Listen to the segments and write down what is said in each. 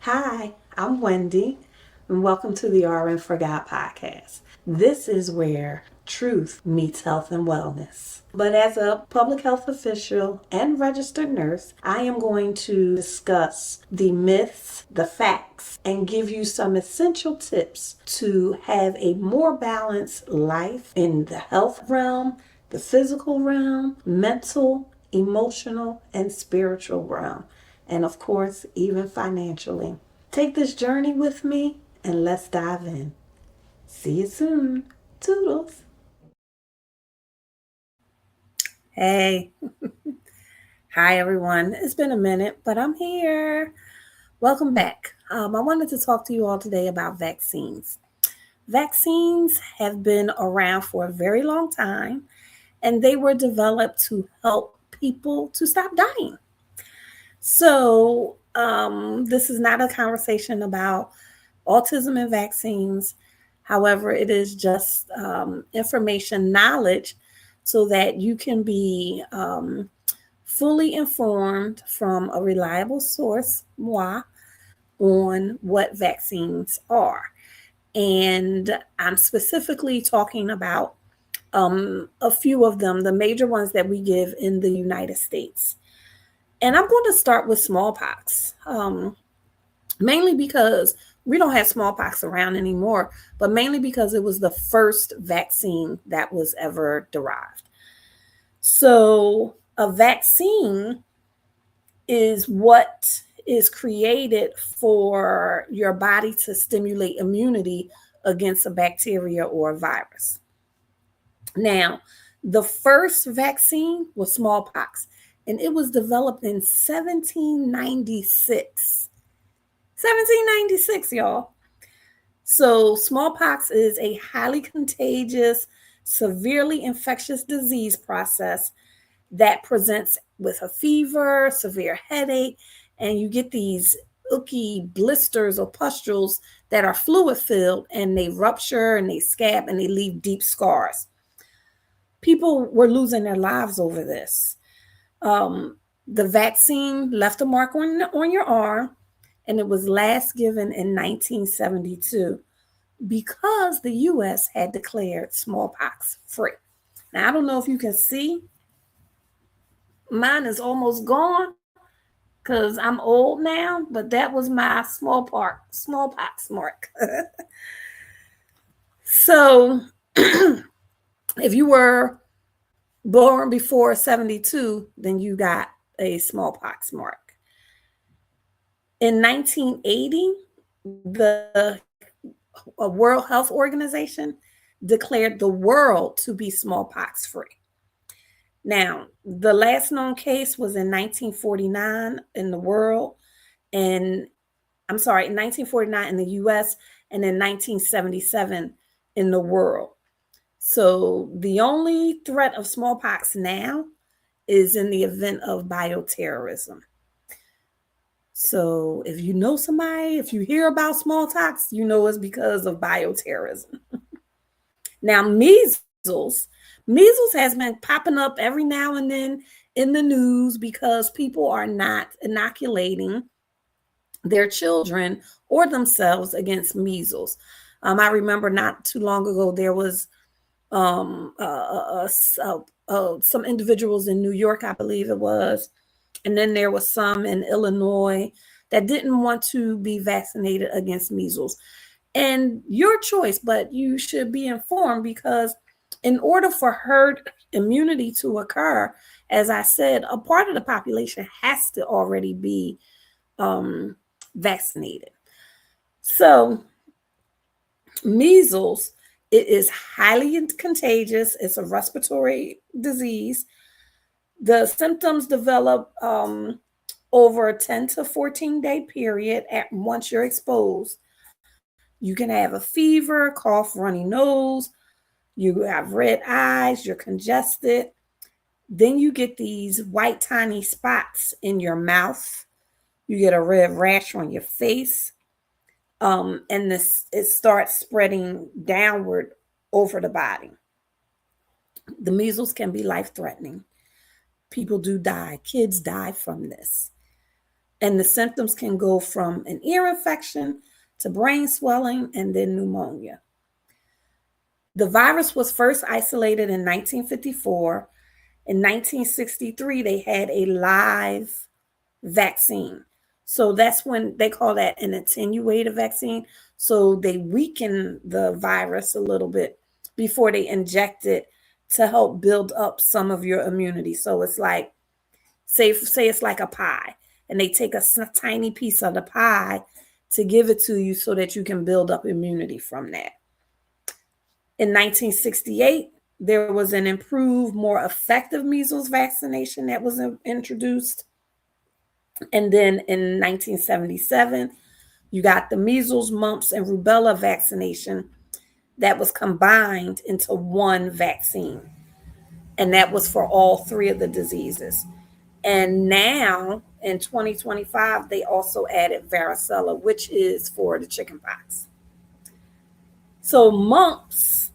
Hi, I'm Wendy, and welcome to the RN for God podcast. This is where truth meets health and wellness. But as a public health official and registered nurse, I am going to discuss the myths, the facts, and give you some essential tips to have a more balanced life in the health realm, the physical realm, mental, emotional, and spiritual realm, and of course, even financially. Take this journey with me and let's dive in. See you soon. Toodles. Hey, hi everyone. It's been a minute, but I'm here. Welcome back. I wanted to talk to you all today about vaccines. Vaccines have been around for a very long time, and they were developed to help people to stop dying. This is not a conversation about autism and vaccines. However, it is just information, knowledge, so that you can be fully informed from a reliable source, moi, on what vaccines are. And I'm specifically talking about a few of them, the major ones that we give in the United States. And I'm going to start with smallpox, mainly because we don't have smallpox around anymore, but mainly because it was the first vaccine that was ever derived. So, a vaccine is what is created for your body to stimulate immunity against a bacteria or a virus. Now, the first vaccine was smallpox, and it was developed in 1796. 1796, y'all. So, smallpox is a highly contagious, severely infectious disease process that presents with a fever, severe headache, and you get these icky blisters or pustules that are fluid filled and they rupture and they scab and they leave deep scars. People were losing their lives over this. The vaccine left a mark on your arm, and it was last given in 1972 because the US had declared smallpox free. Now, I don't know if you can see, mine is almost gone because I'm old now, but that was my smallpox mark. So, if you were born before 72, then you got a smallpox mark. In 1980, the World Health Organization declared the world to be smallpox free. Now, the last known case was in 1949 in the world, and in 1949 in the US, and in 1977 in the world. So the only threat of smallpox now is in the event of bioterrorism. So if you know somebody, if you hear about smallpox, you know it's because of bioterrorism. Now, measles has been popping up every now and then in the news because people are not inoculating their children or themselves against measles. I remember not too long ago there was some individuals in New York, I believe it was, and then there was some in Illinois that didn't want to be vaccinated against measles. And your choice, but you should be informed because in order for herd immunity to occur, as I said, a part of the population has to already be vaccinated. So, measles, it is highly contagious. It's a respiratory disease. The symptoms develop over a 10 to 14 day period once you're exposed. You can have a fever, cough, runny nose, you have red eyes, you're congested. Then you get these white tiny spots in your mouth. You get a red rash on your face. And this it starts spreading downward over the body. The measles can be life threatening. People do die, kids die from this. And the symptoms can go from an ear infection to brain swelling and then pneumonia. The virus was first isolated in 1954. In 1963, they had a live vaccine. So that's when they call that an attenuated vaccine. So they weaken the virus a little bit before they inject it to help build up some of your immunity. So it's like, say it's like a pie, and they take a tiny piece of the pie to give it to you so that you can build up immunity from that. In 1968, there was an improved, more effective measles vaccination that was introduced. And then in 1977, you got the measles, mumps, and rubella vaccination that was combined into one vaccine. And that was for all three of the diseases. And now in 2025, they also added varicella, which is for the chickenpox. So mumps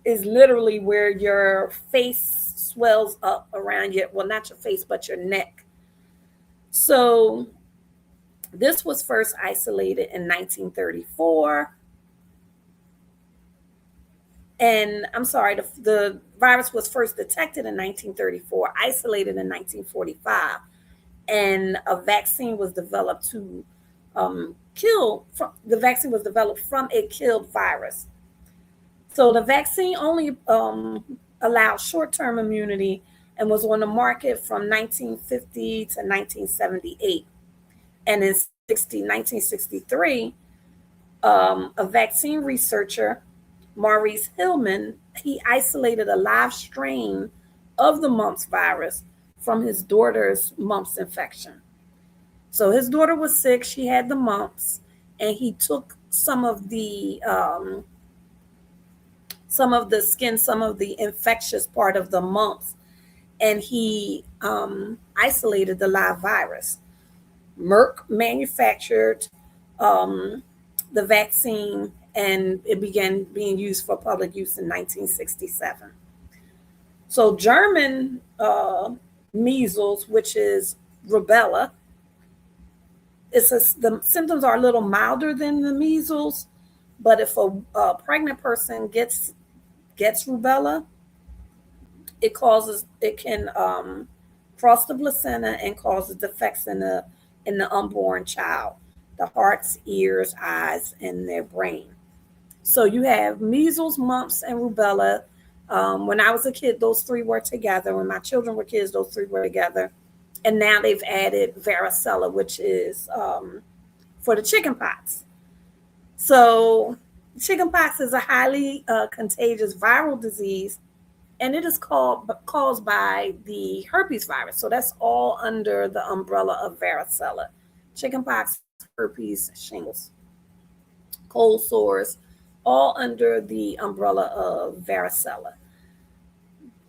is literally where your face swells up around your, well, not your face, but your neck. So this was first isolated in 1934. And I'm sorry, the virus was first detected in 1934, isolated in 1945. And a vaccine was developed to the vaccine was developed from a killed virus. So the vaccine only allowed short-term immunity and was on the market from 1950 to 1978. And in 1963, a vaccine researcher, Maurice Hillman, he isolated a live strain of the mumps virus from his daughter's mumps infection. So his daughter was sick, she had the mumps, and he took some of the skin, some of the infectious part of the mumps, and he isolated the live virus. Merck manufactured the vaccine, and it began being used for public use in 1967. So German measles, which is rubella, the symptoms are a little milder than the measles, but if a pregnant person gets rubella, it can cross the placenta and causes defects in the unborn child, the hearts, ears, eyes, and their brain. So you have measles, mumps, and rubella. When I was a kid, those three were together. When my children were kids, those three were together. And now they've added varicella, which is for the chickenpox. So chickenpox is a highly contagious viral disease, and it is caused by the herpes virus. So that's all under the umbrella of varicella. Chickenpox, herpes, shingles, cold sores, all under the umbrella of varicella.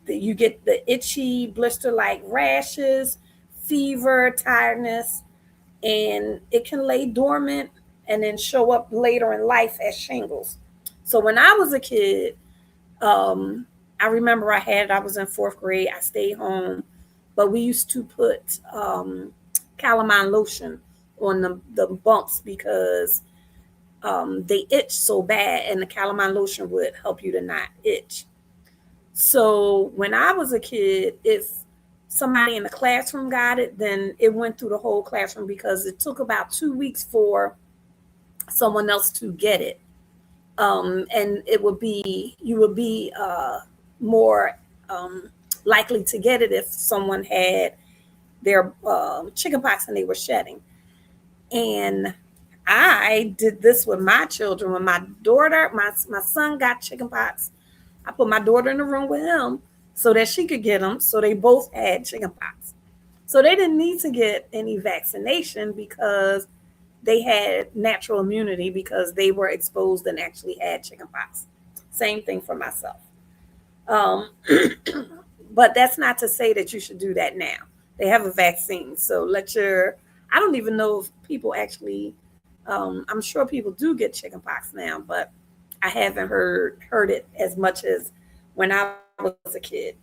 You get the itchy, blister-like rashes, fever, tiredness, and it can lay dormant and then show up later in life as shingles. So when I was a kid, I remember I was in fourth grade, I stayed home, but we used to put calamine lotion on the bumps because they itch so bad, and the calamine lotion would help you to not itch. So when I was a kid, if somebody in the classroom got it, then it went through the whole classroom because it took about 2 weeks for someone else to get it. And you would be more likely to get it if someone had their chickenpox and they were shedding. And I did this with my children. When my son got chickenpox, I put my daughter in the room with him so that she could get them. So they both had chickenpox. So they didn't need to get any vaccination because they had natural immunity because they were exposed and actually had chickenpox. Same thing for myself. But that's not to say that you should do that now. They have a vaccine. So I don't even know if people actually, I'm sure people do get chickenpox now, but I haven't heard it as much as when I was a kid.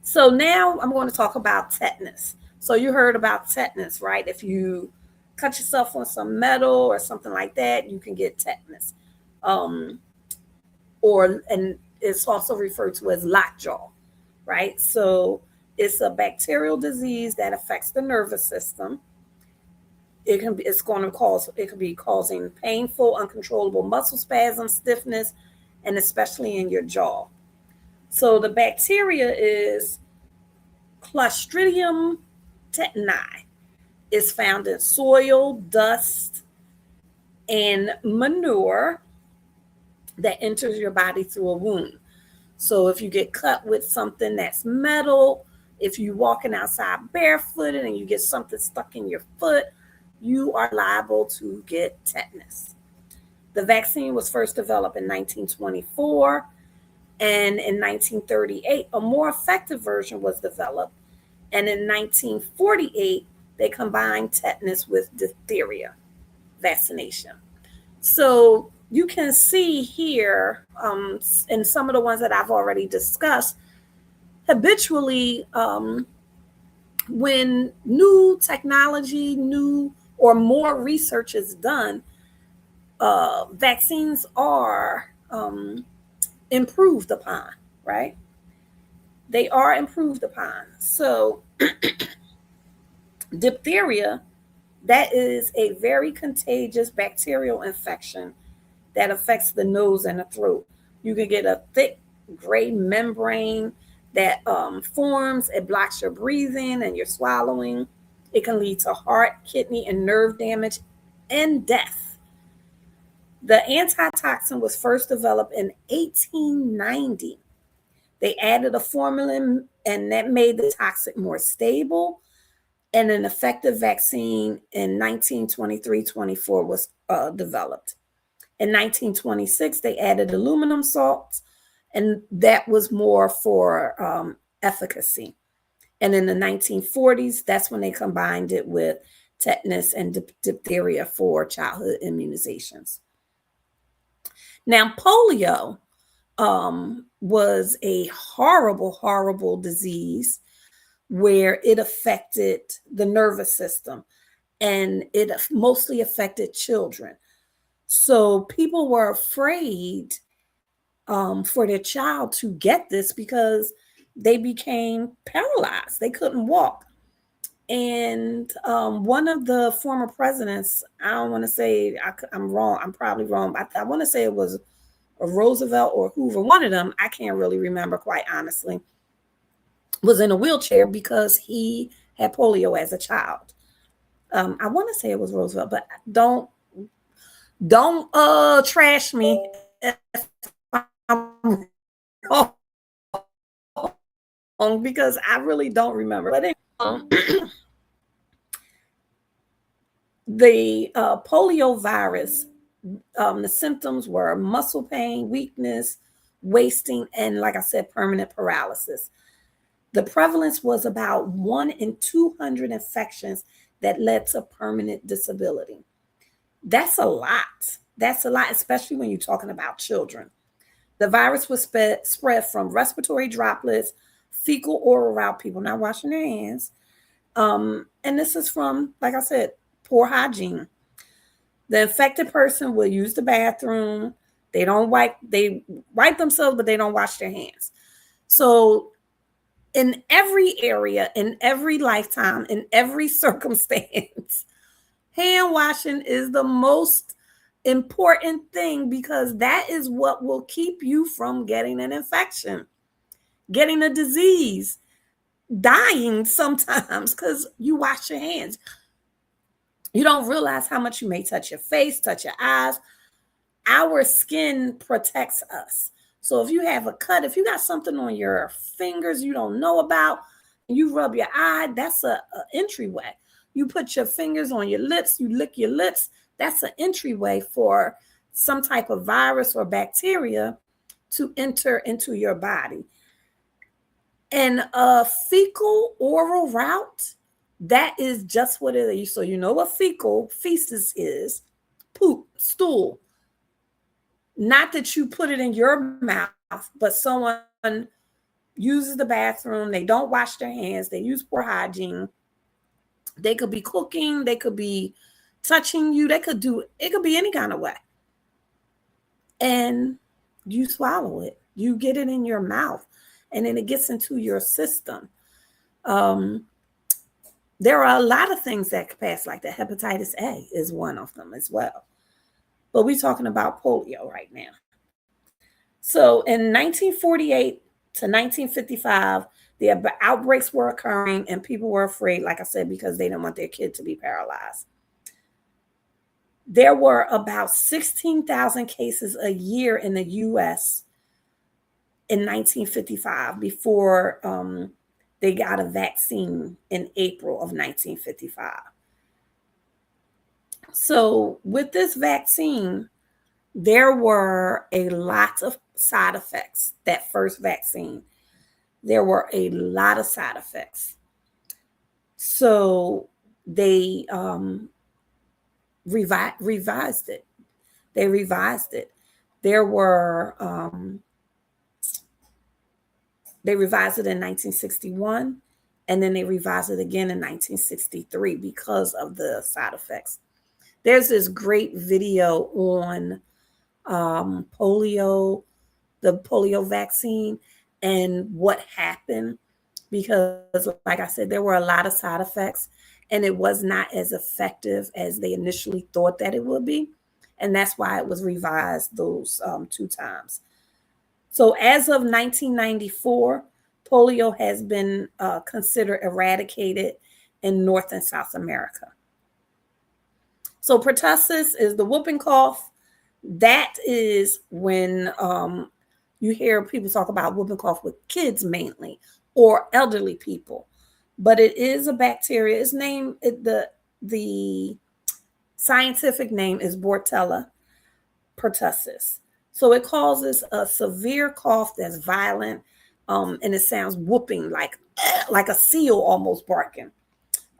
So now I'm going to talk about tetanus. So you heard about tetanus, right? If you cut yourself on some metal or something like that, you can get tetanus. Um, and it's also referred to as lockjaw, right? So it's a bacterial disease that affects the nervous system. It could be causing painful, uncontrollable muscle spasms, stiffness, and especially in your jaw. So the bacteria is Clostridium tetani. It's found in soil, dust, and manure that enters your body through a wound. So if you get cut with something that's metal, if you're walking outside barefooted and you get something stuck in your foot, you are liable to get tetanus. The vaccine was first developed in 1924, and in 1938, a more effective version was developed. And in 1948, they combined tetanus with diphtheria vaccination. So you can see here, in some of the ones that I've already discussed, habitually, when new technology, new or more research is done, vaccines are improved upon, right? They are improved upon. So diphtheria, that is a very contagious bacterial infection that affects the nose and the throat. You can get a thick gray membrane that forms. It blocks your breathing and your swallowing. It can lead to heart, kidney, and nerve damage and death. The antitoxin was first developed in 1890. They added a formalin, and that made the toxic more stable. And an effective vaccine in 1923-24 was developed. In 1926, they added aluminum salts, and that was more for efficacy. And in the 1940s, that's when they combined it with tetanus and diphtheria for childhood immunizations. Now, polio was a horrible, horrible disease where it affected the nervous system, and it mostly affected children. So people were afraid for their child to get this because they became paralyzed. They couldn't walk. And one of the former presidents, I don't want to say I'm wrong. I'm probably wrong. I want to say it was a Roosevelt or Hoover. One of them, I can't really remember quite honestly, was in a wheelchair because he had polio as a child. I want to say it was Roosevelt, but don't trash me if I'm wrong, because I really don't remember. But the polio virus, the symptoms were muscle pain, weakness, wasting, and like I said, permanent paralysis. The prevalence was about 1 in 200 infections that led to permanent disability. That's a lot. That's a lot, especially when you're talking about children. The virus was spread from respiratory droplets, fecal oral route, people not washing their hands. And this is from, like I said, poor hygiene. The infected person will use the bathroom. They wipe themselves, but they don't wash their hands. So in every area, in every lifetime, in every circumstance, hand washing is the most important thing, because that is what will keep you from getting an infection, getting a disease, dying sometimes because you wash your hands. You don't realize how much you may touch your face, touch your eyes. Our skin protects us. So if you have a cut, if you got something on your fingers you don't know about, and you rub your eye, that's an entryway. You put your fingers on your lips, you lick your lips, that's an entryway for some type of virus or bacteria to enter into your body. And a fecal oral route, that is just what it is. So you know what feces is: poop, stool. Not that you put it in your mouth, but someone uses the bathroom, they don't wash their hands, they use poor hygiene, They could be cooking, they could be touching you, it could be any kind of way. And you swallow it, you get it in your mouth, and then it gets into your system. Um, there are a lot of things that could pass like that. Hepatitis A is one of them as well. But we're talking about polio right now. So in 1948 to 1955, the outbreaks were occurring and people were afraid, like I said, because they didn't want their kid to be paralyzed. There were about 16,000 cases a year in the US in 1955 before they got a vaccine in April of 1955. So with this vaccine, there were a lot of side effects. That first vaccine, there were a lot of side effects. So they revised it. They revised it. There were they revised it in 1961, and then they revised it again in 1963 because of the side effects. There's this great video on polio, the polio vaccine, and what happened, because like I said, there were a lot of side effects and it was not as effective as they initially thought that it would be. And that's why it was revised those 2 times. So as of 1994, polio has been considered eradicated in North and South America. So pertussis is the whooping cough. That is when you hear people talk about whooping cough with kids mainly, or elderly people. But it is a bacteria. Its name, the scientific name is Bordetella pertussis. So it causes a severe cough that's violent, and it sounds whooping, like a seal almost barking.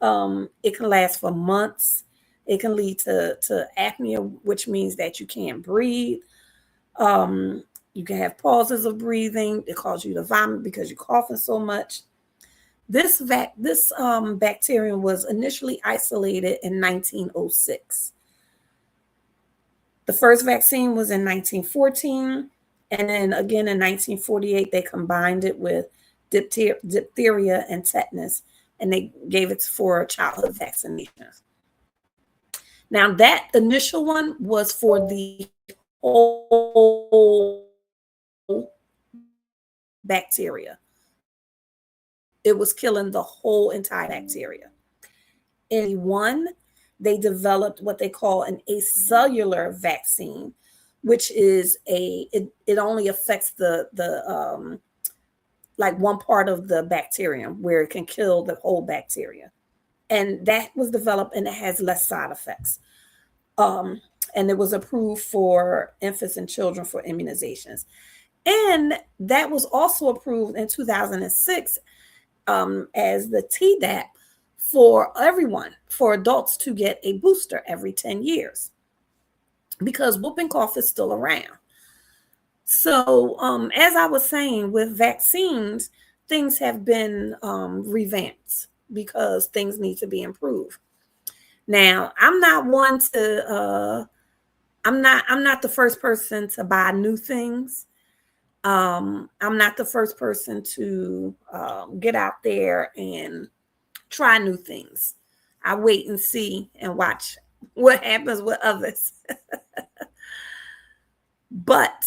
It can last for months. It can lead to apnea, which means that you can't breathe. You can have pauses of breathing. It causes you to vomit because you're coughing so much. This bacterium was initially isolated in 1906. The first vaccine was in 1914, and then again in 1948 they combined it with diphtheria and tetanus, and they gave it for childhood vaccinations. Now that initial one was for the whole bacteria. It was killing the whole entire bacteria. In one, they developed what they call an acellular vaccine, which is it only affects the like one part of the bacterium where it can kill the whole bacteria. And that was developed and it has less side effects. And it was approved for infants and children for immunizations. And that was also approved in 2006 as the Tdap for everyone, for adults to get a booster every 10 years, because whooping cough is still around. So as I was saying, with vaccines, things have been revamped because things need to be improved. Now, I'm not one to I'm not the first person to buy new things. I'm not the first person to get out there and try new things. I wait and see and watch what happens with others. But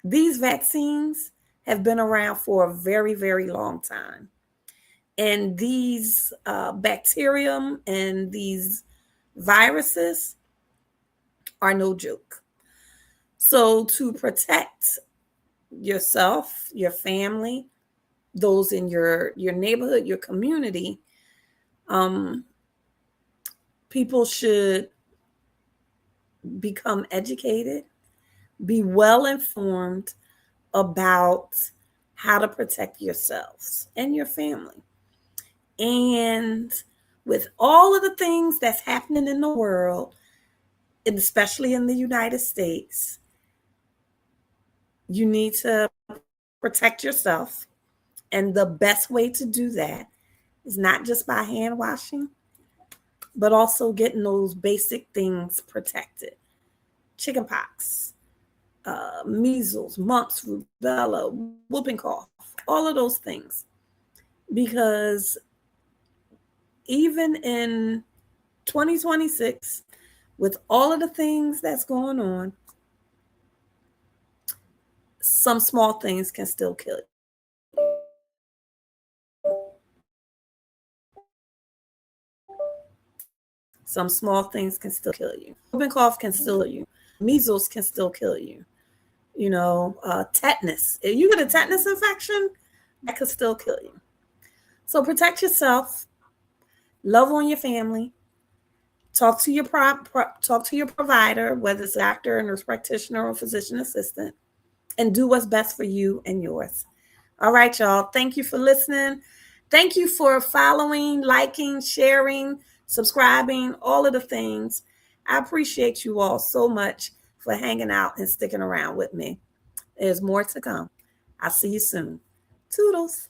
these vaccines have been around for a very, very long time. And these bacterium and these viruses are no joke. So to protect yourself, your family, those in your neighborhood, your community, people should become educated, be well informed about how to protect yourselves and your family. And with all of the things that's happening in the world, and especially in the United States, you need to protect yourself. And the best way to do that It's not just by hand washing, but also getting those basic things protected. Chickenpox, measles, mumps, rubella, whooping cough, all of those things. Because even in 2026, with all of the things that's going on, some small things can still kill you. Some small things can still kill you. Whooping cough can still kill you. Measles can still kill you. Tetanus. If you get a tetanus infection, that could still kill you. So protect yourself. Love on your family. Talk to your provider, whether it's a doctor, a nurse practitioner, or physician assistant, and do what's best for you and yours. All right, y'all. Thank you for listening. Thank you for following, liking, sharing, subscribing, all of the things. I appreciate you all so much for hanging out and sticking around with me. There's more to come. I'll see you soon. Toodles.